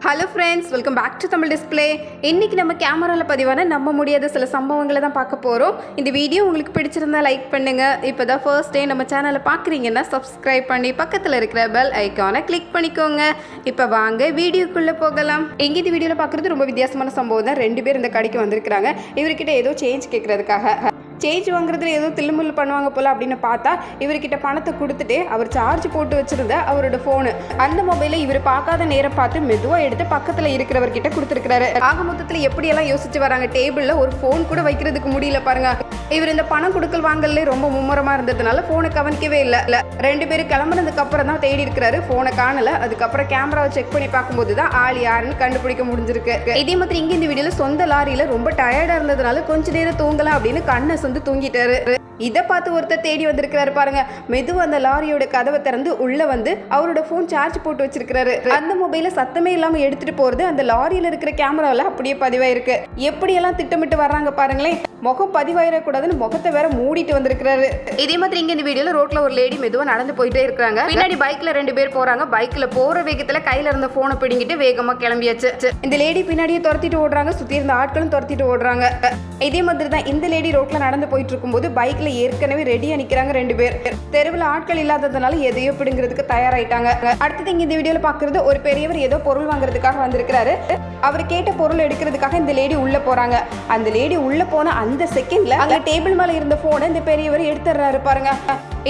Hello friends, welcome back to Tamil display. இன்றைக்கி நம்ம கேமராவில் பதிவான நம்ப முடியாத சில சம்பவங்களை தான் பார்க்க போகிறோம். இந்த வீடியோ உங்களுக்கு பிடிச்சிருந்தா லைக் பண்ணுங்கள். இப்போ தான் ஃபர்ஸ்ட் டே நம்ம சேனலை பார்க்குறீங்கன்னா சப்ஸ்கிரைப் பண்ணி பக்கத்தில் இருக்கிற பெல் ஐக்கானை கிளிக் பண்ணிக்கோங்க. இப்போ வாங்க வீடியோக்குள்ளே போகலாம். எங்கே இந்த வீடியோவில் பார்க்குறது ரொம்ப வித்தியாசமான சம்பவம் தான். 2 பேர் இந்த கடைக்கு வந்திருக்கிறாங்க. இவர்கிட்ட ஏதோ சேஞ்ச் கேட்குறதுக்காக. சேஞ்ச் வாங்குறதுல ஏதோ தில்லுமுள்ளு பண்ணுவாங்க போல் அப்படின்னு பார்த்தா இவர்கிட்ட பணத்தை கொடுத்துட்டு அவர் சார்ஜ் போட்டு வச்சுருந்த அவரோட ஃபோனு, அந்த மொபைலை இவர் பார்க்காத நேரம் பார்த்து மெதுவாக எடுத்து பக்கத்தில் இருக்கிறவர்கிட்ட கொடுத்துருக்காரு. ஆக மொத்தத்தில் எப்படியெல்லாம் யோசிச்சு வராங்க. டேபிளில் ஒரு ஃபோன் கூட வைக்கிறதுக்கு முடியல பாருங்க. இவர் இந்த பணம் கொடுக்கல் வாங்கல ரொம்ப மும்முரமாக இருந்ததுனால ஃபோனை கவனிக்கவே இல்லை. 2 பேரும் கிளம்புனதுக்கு அப்புறம் தான் தேடி இருக்கிறாரு. ஃபோனை காணல. அதுக்கப்புறம் கேமராவை செக் பண்ணி பார்க்கும்போது தான் ஆள் யாருன்னு கண்டுபிடிக்க முடிஞ்சிருக்கு. இதே மாதிரி இங்கே இந்த வீடியோவில் சொந்த லாரியில் ரொம்ப டயர்டாக இருந்ததுனால கொஞ்ச நேரம் தூங்கலாம் அப்படின்னு கண்ணை தூங்கிட்டாரு. இதை பார்த்து ஒருத்தர் தேடி வந்திருக்கிறாரு பாருங்க. மெதுவாக அந்த லாரியோட கதவை திறந்து உள்ள வந்து அவரோட போன் சார்ஜ் போட்டு வச்சிருக்காரு. அந்த மொபைல சத்தமே இல்லாம எடுத்துட்டு போறது அந்த லாரியில இருக்கிற கேமராவில் அப்படியே பதிவாயிருக்கு. எப்படியெல்லாம் திட்டமிட்டு வர்றாங்க பாருங்களேன். முகம் பதிவாயிடக்கூடாதுன்னு முகத்தை வேற மூடிட்டு வந்திருக்கிறாரு. இதே மாதிரி இங்க இந்த வீடியோல ரோட்ல ஒரு லேடி மெதுவா நடந்து போயிட்டே இருக்காங்க. பின்னாடி பைக்ல 2 பேர் போறாங்க. பைக்ல போற வேகத்துல கையில இருந்த போனை பிடிங்கிட்டு வேகமா கிளம்பியாச்சு. இந்த லேடி பின்னாடியே துரத்திட்டு ஓடுறாங்க. சுத்தி இருந்த ஆட்களும் துரத்திட்டு ஓடுறாங்க. இதே மாதிரி தான் இந்த லேடி ரோட்ல நடந்து போயிட்டு இருக்கும்போது பைக்ல ஏற்கனவே ரெடியா நிக்கிறாங்க 2 பேர். தெருவில் ஆட்கள் இல்லாததுனால எதையோ பிடுங்கிறதுக்கு தயாராயிட்டாங்க. அடுத்தது இங்க இந்த வீடியோல பாக்குறது ஒரு பெரியவர் ஏதோ பொருள் வாங்குறதுக்காக வந்திருக்கிறாரு. அவர் கேட்ட பொருள் எடுக்கிறதுக்காக இந்த லேடி உள்ள போறாங்க. அந்த லேடி உள்ள போன அந்த செகண்ட்ல அங்க டேபிள் மேல இருந்த போனை இந்த பெரியவர் எடுத்துறாரு பாருங்க.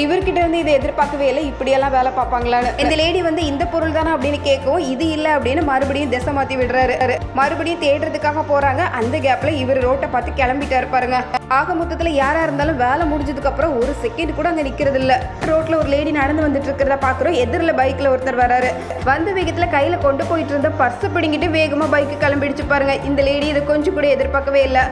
இவர்கிட்ட இருந்து இதை எதிர்பார்க்கவே இல்லை. இப்படியெல்லாம் வேலை பார்ப்பாங்களான்னு. இந்த லேடி இந்த பொருள் தானே அப்படின்னு கேட்கவும் இது இல்லை அப்படின்னு மறுபடியும் திசை மாத்தி விடுறாரு. மறுபடியும் தேடுறதுக்காக போறாங்க. அந்த கேப்ல இவர் ரோட்டை பார்த்து கிளம்பிட்டாரு பாருங்க. ஆக மொத்தத்துல யாரா இருந்தாலும் வேலை முடிஞ்சதுக்கு அப்புறம் ஒரு செகண்ட் கூட அங்க நிக்கிறது இல்ல. ரோட்ல ஒரு லேடி நடந்து வந்துட்டு இருக்கிறத பாக்குறோம். எதிரில் பைக்ல ஒருத்தர் வராரு. வந்த வேகத்துல கையில கொண்டு போயிட்டு இருந்த பர்ஸ் பிடிங்கிட்டு வேகமா பைக்கு கிளம்பிடுச்சு பாருங்க. இந்த லேடி இதை கொஞ்சம் கூட எதிர்பார்க்கவே இல்லை.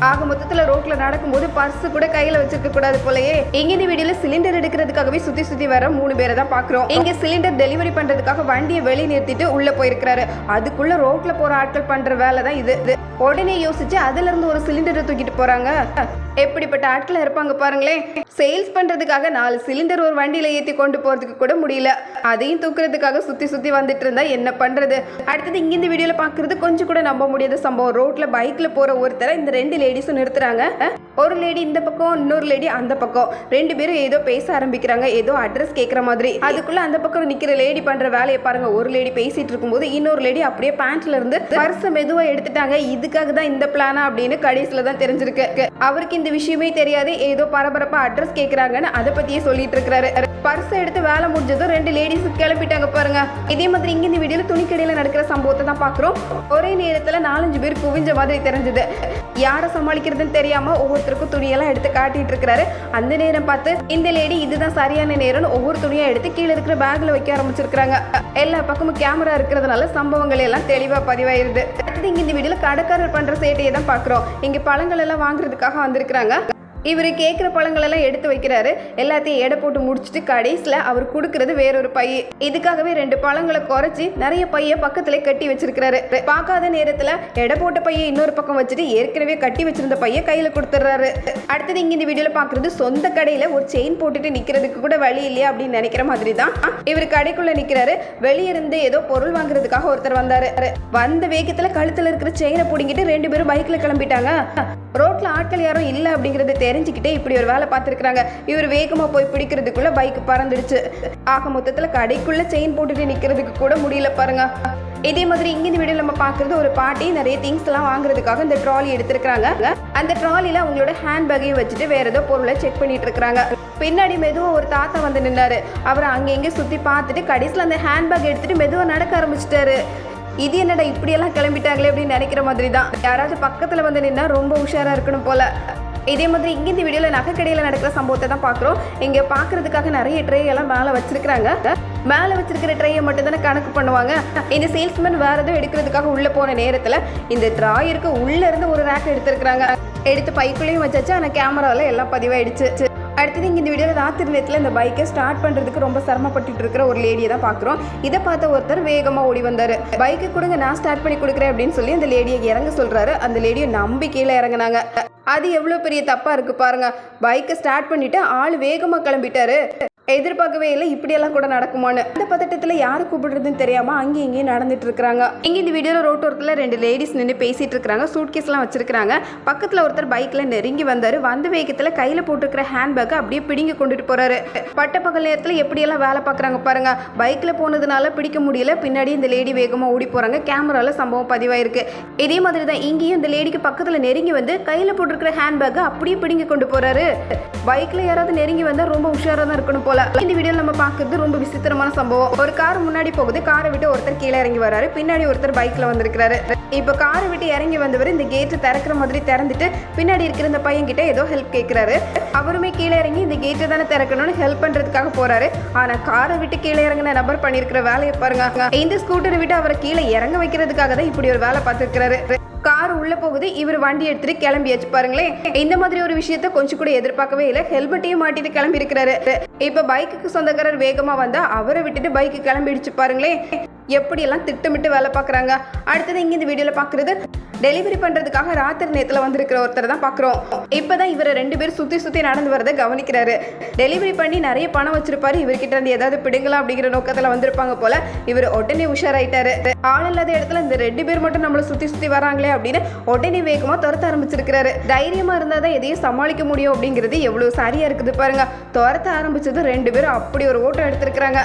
ஆக மொத்தத்துல ரோட்ல நடக்கும்போது பர்ஸ் கூட கையில வச்சிருக்க கூடாது போலயே. எங்க இந்த வீடியோல சிலிண்டர் எடுக்கிறதுக்காகவே சுத்தி வர 3 பேரை தான் பாக்குறோம். இங்க சிலிண்டர் டெலிவரி பண்றதுக்காக வண்டியை வெளியே நிறுத்திட்டு உள்ள போயிருக்கிறாரு. அதுக்குள்ள ரோட்ல போற ஆட்கள் பண்ற வேலை தான் இது. உடனே யோசிச்சு அதுல இருந்து ஒரு சிலிண்டரை தூக்கிட்டு போறாங்க. எப்படிப்பட்ட ஆட்கள் இருப்பாங்க பாருங்களேன். சேல்ஸ் பண்றதுக்காக 4 சிலிண்டர் ஒரு வண்டியில ஏற்றி கொண்டு போறதுக்கு கூட முடியல. அதையும் தூக்குறதுக்காக சுத்தி வந்துட்டு இருந்தா என்ன பண்றது. அடுத்தது இங்க இந்த வீடியோல பாக்குறது கொஞ்சம் கூட நம்ப முடியாத சம்பவம். ரோட்ல பைக்ல போற ஒருத்தரை இந்த 2 லேடிஸும் நிறுத்துறாங்க. ஒரு லேடி இந்த பக்கம், இன்னொரு லேடி அந்த பக்கம். 2 பேரும் ஏதோ பேச ஆரம்பிக்கிறாங்க. ஏதோ அட்ரஸ் கேட்குற மாதிரி. அதுக்குள்ள அந்த பக்கம் நிக்கிற லேடி பண்ற வேலையை பாருங்க. ஒரு லேடி பேசிட்டு இருக்கும்போது இன்னொரு லேடி அப்படியே பேண்ட்ல இருந்து பர்ஸை மெதுவா எடுத்துட்டாங்க. இதுக்காக தான் இந்த பிளானா அப்படின்னு கடைசியில தான் தெரிஞ்சிருக்கு. அவருக்கு இந்த விஷயமே தெரியாது. ஏதோ பரபரப்பா அட்ரஸ் கேட்கறாங்கன்னு அதை பத்தியே சொல்லிட்டு இருக்கிறாரு. பர்ஸை எடுத்து வேலை முடிஞ்சதும் 2 லேடிஸ் கிளம்பிட்டாங்க பாருங்க. இதே மாதிரி இங்க இந்த வீடியோல துணிக்கடையில நடக்கிற சம்பவத்தை தான் பாக்குறோம். ஒரே நேரத்துல 4-5 பேர் குவிஞ்ச மாதிரி தெரிஞ்சது. யாரை சமாளிக்கிறதுன்னு தெரியாம ஒவ்வொருத்தருக்கும் துணியெல்லாம் எடுத்து காட்டிட்டு இருக்கிறாரு. அந்த நேரம் பார்த்து இந்த லேடி இதுதான் சரியான நேரம் ஒவ்வொரு துணியா எடுத்து கீழே இருக்கிற பேக்ல வைக்க ஆரம்பிச்சிருக்காங்க. எல்லா பக்கமும் கேமரா இருக்கிறதுனால சம்பவங்கள் எல்லாம் தெளிவா பதிவாயிருது. அடுத்து இங்க இந்த வீடியோல கடைக்காரர் பண்ற சேட்டையை தான் பாக்குறோம். இங்க பழங்கள் எல்லாம் வாங்குறதுக்காக வந்திருக்கிறாங்க. இவர் கேட்குற பழங்களெல்லாம் எடுத்து வைக்கிறாரு. எல்லாத்தையும் எடை போட்டு முடிச்சுட்டு கடைசியில் அவர் கொடுக்கறது வேறொரு பை. இதுக்காகவே 2 பழங்களை குறைச்சி நிறைய பைய பக்கத்துல கட்டி வச்சிருக்கிறாரு. பார்க்காத நேரத்தில் எடை போட்ட பையை இன்னொரு பக்கம் வச்சுட்டு ஏற்கனவே கட்டி வச்சிருந்த பைய கையில கொடுத்துட்றாரு. அடுத்தது இங்க இந்த வீடியோல பாக்குறது சொந்த கடையில ஒரு செயின் போட்டுட்டு நிக்கிறதுக்கு கூட வழி இல்லையா அப்படின்னு நினைக்கிற மாதிரி தான் இவர் கடைக்குள்ள நிக்கிறாரு. வெளியே இருந்து ஏதோ பொருள் வாங்குறதுக்காக ஒருத்தர் வந்தாரு. வந்த வேகத்துல கழுத்துல இருக்கிற செயினை பிடிங்கிட்டு 2 பேரும் பைக்ல கிளம்பிட்டாங்க. ரோட்ல ஆட்கள் யாரும் இல்லை அப்படிங்கறது தெரிஞ்சுக்கிட்டே இப்படி ஒரு வேலை பார்த்துருக்காங்க. இவர் வேகமா போய் பிடிக்கிறதுக்குள்ள பைக் பறந்துடுச்சு. ஆக மொத்தத்துல கடைக்குள்ள செயின் போட்டுட்டு நிக்கிறதுக்கு கூட முடியல பாருங்க. இதே மாதிரி இங்க இந்த வீடியோ நம்ம பாக்குறது ஒரு பாட்டி நிறைய திங்ஸ் எல்லாம் வாங்குறதுக்காக இந்த ட்ராலி எடுத்திருக்காங்க. அந்த ட்ராலில அவங்களோட ஹேண்ட் பேக்கையும் வச்சுட்டு வேற ஏதோ பொருளை செக் பண்ணிட்டு இருக்காங்க. பின்னாடி மெதுவா ஒரு தாத்தா வந்து நின்னாரு. அவர் அங்கங்க சுத்தி பார்த்துட்டு கடைசியில் அந்த ஹேண்ட் பேக் எடுத்துட்டு மெதுவா நடக்க ஆரம்பிச்சிட்டாரு. இது என்னடா இப்படியெல்லாம் கிளம்பிட்டாங்களே அப்படின்னு நினைக்கிற மாதிரி தான். யாராவது பக்கத்துல வந்து நின்னா ரொம்ப உஷாரா இருக்கணும் போல. இதே மாதிரி இங்கே இந்த வீடியோவில் நகைக்கடையில் நடக்கிற சம்பவத்தை தான் பார்க்குறோம். இங்கே பார்க்குறதுக்காக நிறைய ட்ரே எல்லாம் மேலே வச்சிருக்கிறாங்க. மேலே வச்சிருக்கிற ட்ரேயை மட்டும் தானே கணக்கு பண்ணுவாங்க. இந்த சேல்ஸ்மேன் வேறு எதுவும் எடுக்கிறதுக்காக உள்ளே போன நேரத்தில் இந்த ட்ராயருக்கு உள்ளே இருந்து ஒரு ரேக் எடுத்துருக்குறாங்க. எடுத்து பைக்குள்ளேயும் வச்சாச்சு. ஆனால் கேமராவில் எல்லாம் பதிவாயிடுச்சு. அடுத்தது இங்கே இந்த வீடியோவில் ராத்திரி நேரத்தில் இந்த பைக்கை ஸ்டார்ட் பண்ணுறதுக்கு ரொம்ப சிரமப்பட்டு இருக்கிற ஒரு லேடியை தான் பார்க்குறோம். இதை பார்த்த ஒருத்தர் வேகமாக ஓடி வந்தார். பைக்கு கொடுங்க, நான் ஸ்டார்ட் பண்ணி கொடுக்குறேன் அப்படின்னு சொல்லி அந்த லேடியை இறங்க சொல்கிறாரு. அந்த லேடியை நம்பி கீழே இறங்கினாங்க. அது எவ்வளோ பெரிய தப்பாக இருக்குது பாருங்கள். பைக்கை ஸ்டார்ட் பண்ணிவிட்டு ஆள் வேகமாக கிளம்பிட்டாரு. எதிர்பார்க்கவே இல்லை இப்படியெல்லாம் கூட நடக்குமான்னு. இந்த பதட்டத்தில் யாரை கூப்பிடுறதுன்னு தெரியாமல் அங்கேயும் இங்கேயும் நடந்துட்டு இருக்காங்க. இங்கே இந்த வீடியோவில் ரோட்டோரத்தில் 2 லேடிஸ் நின்று பேசிட்டு இருக்காங்க. சூட்கேஸ்லாம் வச்சிருக்காங்க. பக்கத்தில் ஒருத்தர் பைக்கில் நெருங்கி வந்தார். வந்த வேகத்தில் கையில் போட்டுருக்கிற ஹேண்ட்பேக்கை அப்படியே பிடிங்கி கொண்டுட்டு போறாரு. பட்ட பகல் நேரத்தில் எப்படியெல்லாம் வேலை பார்க்குறாங்க பாருங்க. பைக்கில் போனதுனால பிடிக்க முடியல. பின்னாடி இந்த லேடி வேகமாக ஓடி போகிறாங்க. கேமராவில் சம்பவம் பதிவாயிருக்கு. இதே மாதிரி தான் இங்கேயும் இந்த லேடிக்கு பக்கத்தில் நெருங்கி வந்து கையில் போட்டுருக்கிற ஹேண்ட்பேக்கை அப்படியே பிடிங்கி கொண்டு போறாரு. பைக்கில் யாராவது நெருங்கி வந்தால் ரொம்ப உஷாராக தான் இருக்கணும் போல. இந்த வீடியோல நம்ம பார்க்கிறது ரொம்ப விசித்திரமான சம்பவம். ஒரு கார் முன்னாடி போகுது. காரை விட்டு ஒருத்தர் கீழே இறங்கி வராரு. பின்னாடி ஒருத்தர் பைக்ல வந்திருக்காரு. இப்ப காரை விட்டு இறங்கி வந்தவர் இந்த கேட்டு திறக்கிற மாதிரி திறந்துட்டு பின்னாடி இருக்கிற இந்த பையன் கிட்ட ஏதோ ஹெல்ப் கேட்கிறாரு. அவருமே கீழே இறங்கி இந்த கேட்டை தானே திறக்கணும்னு ஹெல்ப் பண்றதுக்காக போறாரு. ஆனா காரை விட்டு கீழே இறங்கின நபர் பண்ணிருக்கிற வேலையை பாருங்க. இந்த ஸ்கூட்டரை விட்டு அவரை கீழே இறங்க வைக்கிறதுக்காக தான் இப்படி ஒரு வேலை பார்த்துருக்காரு. கார் உள்ள போகுது. இவர் வண்டி எடுத்துட்டு கிளம்பியாச்சு பாருங்களேன். இந்த மாதிரி ஒரு விஷயத்த கொஞ்சம் கூட எதிர்பார்க்கவே இல்லை. ஹெல்மெட்டையும் மாட்டிட்டு கிளம்பி இருக்கிறாரு. இப்ப பைக்குக்கு சொந்தக்காரர் வேகமா வந்தா அவரை விட்டுட்டு பைக்கு கிளம்பிடுச்சு பாருங்களேன். எப்படியெல்லாம் திட்டமிட்டு வேலை பார்க்குறாங்க. அடுத்தது இங்கே இந்த வீடியோவில் பார்க்குறது டெலிவரி பண்ணுறதுக்காக ராத்திரி நேரத்தில் வந்திருக்கிற ஒருத்தர் தான் பார்க்குறோம். இப்போ தான் இவரை 2 பேர் சுற்றி நடந்து வரதை கவனிக்கிறாரு. டெலிவரி பண்ணி நிறைய பணம் வச்சிருப்பாரு. இவர்கிட்ட இருந்து ஏதாவது பிடுங்கலாம் அப்படிங்கிற நோக்கத்தில் வந்திருப்பாங்க போல. இவர் உடனே உஷாராயிட்டாரு. ஆள் இல்லாத இடத்துல இந்த 2 பேர் மட்டும் நம்மளை சுற்றி வராங்களே அப்படின்னு உடனே வேகமாக துரத்த ஆரம்பிச்சிருக்கிறாரு. தைரியமாக இருந்தால் தான் எதையும் சமாளிக்க முடியும் அப்படிங்கிறது எவ்வளோ சரியாக இருக்குது பாருங்க. துரத்த ஆரம்பிச்சது 2 பேரும் அப்படி ஒரு ஓட்டம் எடுத்திருக்கிறாங்க.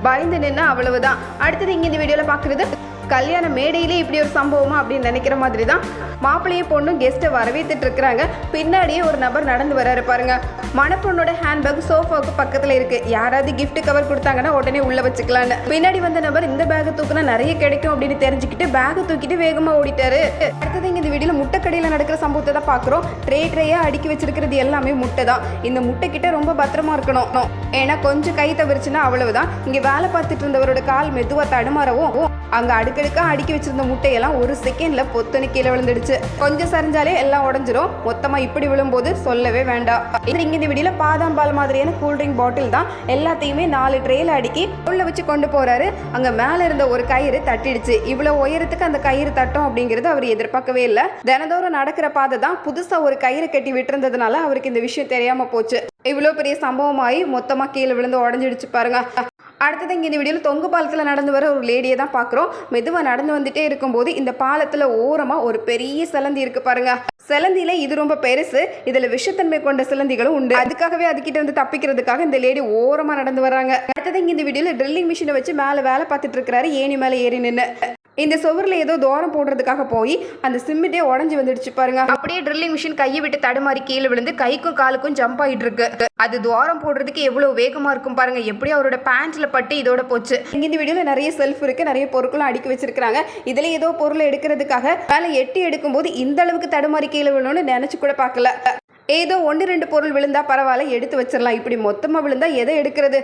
பயந்து நின்னா அவ்வளவுதான். அடுத்தது இங்கே இந்த வீடியோவில் பார்க்குறது கல்யாண மேடையிலே இப்படி ஒரு சம்பவமா அப்படின்னு நினைக்கிற மாதிரி தான் மாப்பிள்ளையும் பொண்ணும் கெஸ்ட்டை வரவேற்றுட்டு இருக்கிறாங்க. பின்னாடியே ஒரு நபர் நடந்து வராரு பாருங்க. மணப்பொண்ணோட ஹேண்ட்பேக் சோஃபாவுக்கு பக்கத்தில் இருக்கு. யாராவது கிஃப்ட் கவர் கொடுத்தாங்கன்னா உடனே உள்ள வச்சுக்கலான்னு. பின்னாடி வந்த நபர் இந்த பேக்கை தூக்குனா நிறைய கிடைக்கும் அப்படின்னு தெரிஞ்சுக்கிட்டு பேக்கை தூக்கிட்டு வேகமாக ஓடிட்டாரு. அடுத்தது இங்கே இந்த வீடியோவில் முட்டைக்கடையில் நடக்கிற சம்பவத்தை தான் பார்க்குறோம். ட்ரேயா அடுக்கி வச்சிருக்கிறது எல்லாமே முட்டை தான். இந்த முட்டை கிட்ட ரொம்ப பத்திரமா இருக்கணும். ஏன்னா கொஞ்சம் கை தவிர்ச்சுன்னா அவ்வளவுதான். இங்கே வேலை பார்த்துட்டு இருந்தவரோட கால் மெதுவாக தடுமாறவும் அங்கே அடுக்கடுக்கா அடுக்கி வச்சிருந்த முட்டையெல்லாம் ஒரு செகண்ட்ல பொத்தனு கீழே விழுந்துடுச்சு. கொஞ்சம் சரிஞ்சாலே எல்லாம் உடஞ்சிரும். மொத்தமா இப்படி விழும்போது சொல்லவே வேண்டாம். இங்க இந்த வீடியோல பாதாம் பால் மாதிரியான கூல்ட்ரிங்க் பாட்டில் தான் எல்லாத்தையுமே 4 ட்ரேல அடுக்கி உள்ள வச்சு கொண்டு போறாரு. அங்க மேல இருந்த ஒரு கயிறு தட்டிடுச்சு. இவ்வளவு உயரத்துக்கு அந்த கயிறு தட்டும் அப்படிங்கிறது அவர் எதிர்பார்க்கவே இல்லை. தினந்தோறும் நடக்கிற பாதை தான் புதுசா ஒரு கயிறு கட்டி விட்டுருந்ததுனால அவருக்கு இந்த விஷயம் தெரியாம போச்சு. இவ்வளோ பெரிய சம்பவமாயி மொத்தமா கீழே விழுந்து உடஞ்சிடுச்சு பாருங்க. அடுத்தது இங்கே இந்த வீடியோவில் தொங்கு பாலத்தில் நடந்து வர ஒரு லேடியை தான் பார்க்குறோம். மெதுவாக நடந்து வந்துட்டே இருக்கும்போது இந்த பாலத்தில் ஓரமாக ஒரு பெரிய சிலந்தி இருக்கு பாருங்க. சிலந்தியில இது ரொம்ப பெருசு. இதில் விஷத்தன்மை கொண்ட சிலந்திகளும் உண்டு. அதுக்காகவே அதுக்கிட்ட வந்து தப்பிக்கிறதுக்காக இந்த லேடி ஓரமாக நடந்து வராங்க. அடுத்தது இங்கே இந்த வீடியோவில் ட்ரில்லிங் மிஷினை வச்சு மேலே வேலை பார்த்துட்டு இருக்கிறாரு. ஏணி மேலே ஏறி நின்று இந்த சுவரில் ஏதோ தூரம் போடுறதுக்காக போய் அந்த சிமெண்டே உடஞ்சி வந்துடுச்சு பாருங்க. அப்படியே ட்ரில்லிங் மிஷின் கையை விட்டு தடுமாறி கீழே விழுந்து கைக்கும் காலுக்கும் ஜம்ப் ஆகிட்டு இருக்கு. அது துவாரம் போடுறதுக்கு எவ்வளவு வேகமா இருக்கும் பாருங்க. எப்படி அவரோட பேண்ட்ல பட்டு இதோட போச்சு. இந்த வீடியோல நிறைய செல்ஃப் இருக்கு. நிறைய பொருட்களும் அடுக்கி வச்சிருக்காங்க. இதுல ஏதோ பொருளை எடுக்கிறதுக்காக மேலே எட்டி எடுக்கும்போது இந்த அளவுக்கு தடுமாறி கீழே விழணும்னு நினைச்சு கூட பார்க்கல. ஏதோ 1-2 பொருள் விழுந்தா பரவாயில்ல, எடுத்து வச்சிடலாம். இப்படி மொத்தமா விழுந்தா எதை எடுக்கிறது?